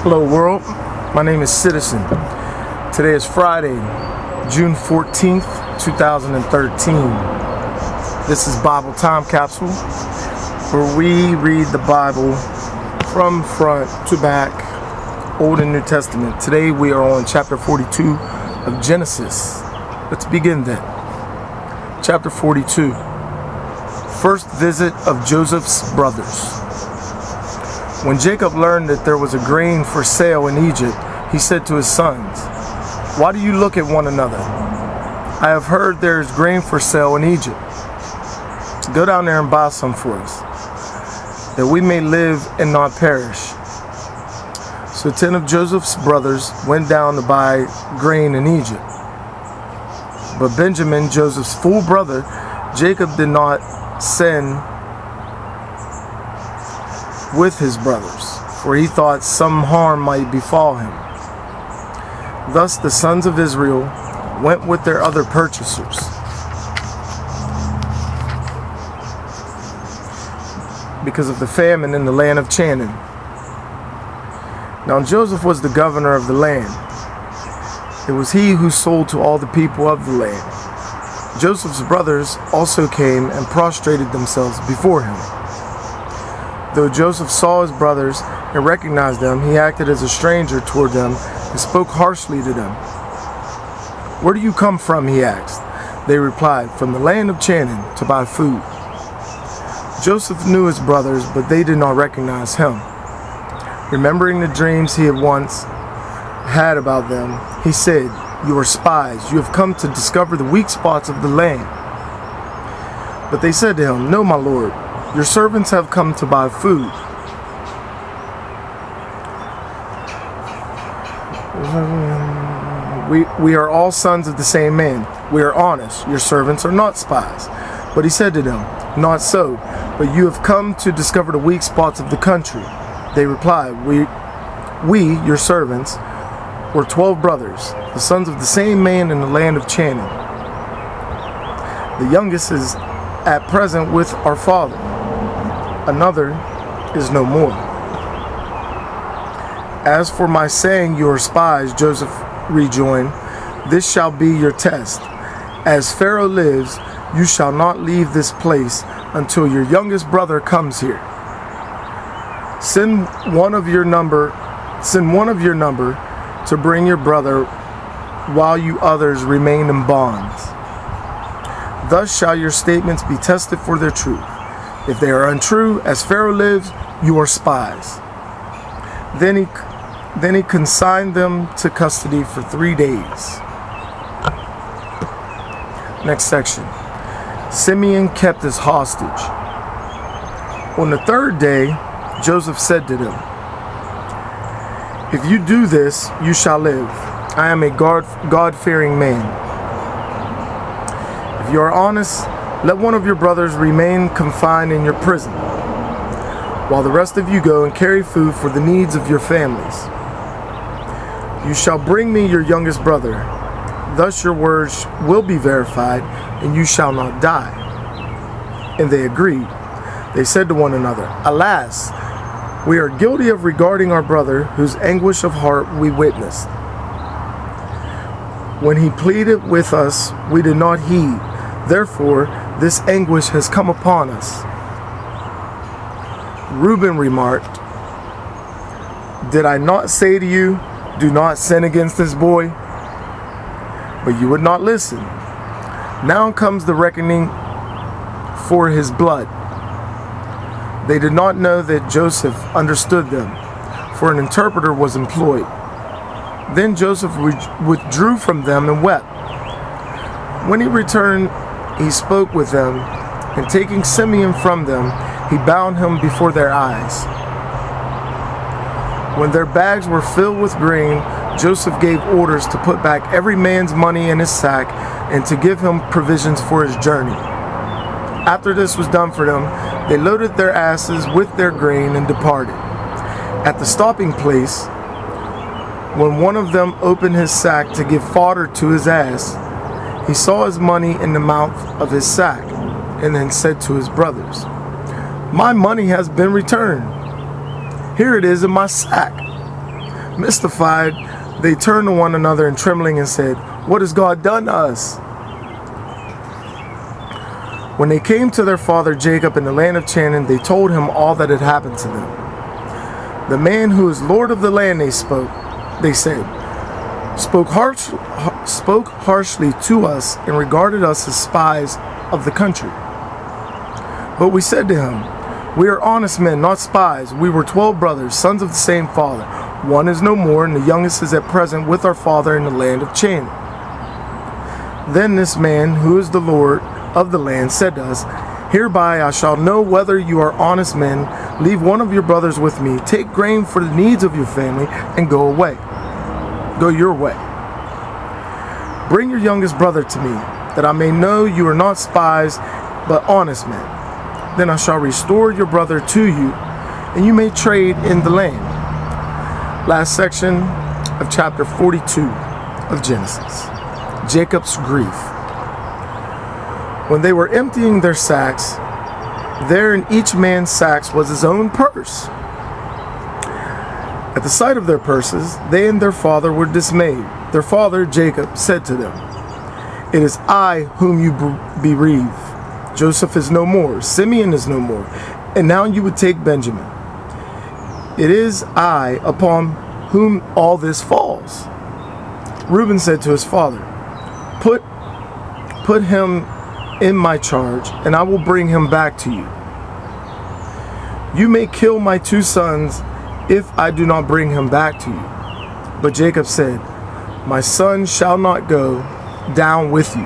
Hello world, my name is Citizen. Today is Friday, June 14th, 2013. This is Bible Time Capsule, where we read the Bible from front to back, Old and New Testament. Today we are on chapter 42 of Genesis. Let's begin then. Chapter 42. First visit of Joseph's brothers. When Jacob learned that there was a grain for sale in Egypt, he said to his sons, "Why do you look at one another? I have heard there is grain for sale in Egypt. Go down there and buy some for us, that we may live and not perish." So 10 of Joseph's brothers went down to buy grain in Egypt. But Benjamin, Joseph's full brother, Jacob did not send with his brothers, for he thought some harm might befall him. Thus the sons of Israel went with their other purchasers. Because of the famine in the land of Canaan. Now Joseph was the governor of the land. It was he who sold to all the people of the land. Joseph's brothers also came and prostrated themselves before him. Though Joseph saw his brothers and recognized them, he acted as a stranger toward them and spoke harshly to them. "Where do you come from?" he asked. They replied, "From the land of Canaan, to buy food." Joseph knew his brothers, but they did not recognize him. Remembering the dreams he had once had about them, he said, "You are spies. You have come to discover the weak spots of the land." But they said to him, "No, my lord. Your servants have come to buy food." We are all sons of the same man. We are honest. Your servants are not spies. But he said to them, "Not so, but you have come to discover the weak spots of the country." They replied, We, your servants, were 12 brothers, the sons of the same man in the land of Canaan. The youngest is at present with our father. Another is no more. "As for my saying you are spies," Joseph rejoined, "this shall be your test. As Pharaoh lives, you shall not leave this place until your youngest brother comes here. Send one of your number to bring your brother while you others remain in bonds. Thus shall your statements be tested for their truth. If they are untrue, as Pharaoh lives, you are spies." Then he consigned them to custody for 3 days. Next section. Simeon kept as hostage. On the 3rd day, Joseph said to them, "If you do this, you shall live. I am a God-fearing man. If you are honest, let one of your brothers remain confined in your prison, while the rest of you go and carry food for the needs of your families. You shall bring me your youngest brother. Thus your words will be verified, and you shall not die." And they agreed. They said to one another, "Alas, we are guilty of regarding our brother, whose anguish of heart we witnessed. When he pleaded with us, we did not heed. Therefore, this anguish has come upon us." Reuben remarked, "Did I not say to you, do not sin against this boy? But you would not listen. Now comes the reckoning for his blood." They did not know that Joseph understood them, for an interpreter was employed. Then Joseph withdrew from them and wept. When he returned, he spoke with them, and taking Simeon from them, he bound him before their eyes. When their bags were filled with grain, Joseph gave orders to put back every man's money in his sack and to give him provisions for his journey. After this was done for them, they loaded their asses with their grain and departed. At the stopping place, when one of them opened his sack to give fodder to his ass, he saw his money in the mouth of his sack, and then said to his brothers, "My money has been returned. Here it is in my sack." Mystified, they turned to one another and trembling and said, "What has God done to us?" When they came to their father Jacob in the land of Canaan, they told him all that had happened to them. The man who is Lord of the land, they said, spoke harshly to us and regarded us as spies of the country. But we said to him, "We are honest men, not spies. We were 12 brothers, sons of the same father. One is no more, and the youngest is at present with our father in the land of Canaan." Then this man, who is the Lord of the land, said to us, "Hereby I shall know whether you are honest men. Leave one of your brothers with me. Take grain for the needs of your family and go away. Go your way. Bring your youngest brother to me, that I may know you are not spies, but honest men. Then I shall restore your brother to you, and you may trade in the land." Last section of chapter 42 of Genesis. Jacob's grief. When they were emptying their sacks, there in each man's sacks was his own purse. At the sight of their purses, they and their father were dismayed. Their father, Jacob, said to them, "It is I whom you bereave. Joseph is no more, Simeon is no more, and now you would take Benjamin. It is I upon whom all this falls." Reuben said to his father, Put him in my charge, and I will bring him back to you. You may kill my 2 sons if I do not bring him back to you." But Jacob said, "My son shall not go down with you.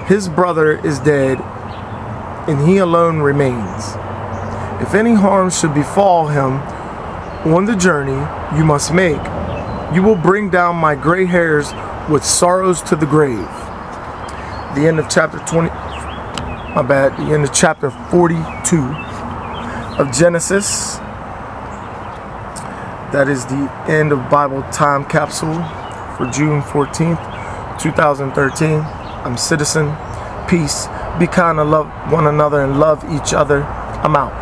His brother is dead, and he alone remains. If any harm should befall him on the journey you must make, you will bring down my gray hairs with sorrows to the grave." The end of chapter 42 of Genesis. That is the end of Bible Time Capsule for June 14th, 2013. I'm Citizen. Peace. Be kind and love one another and love each other. I'm out.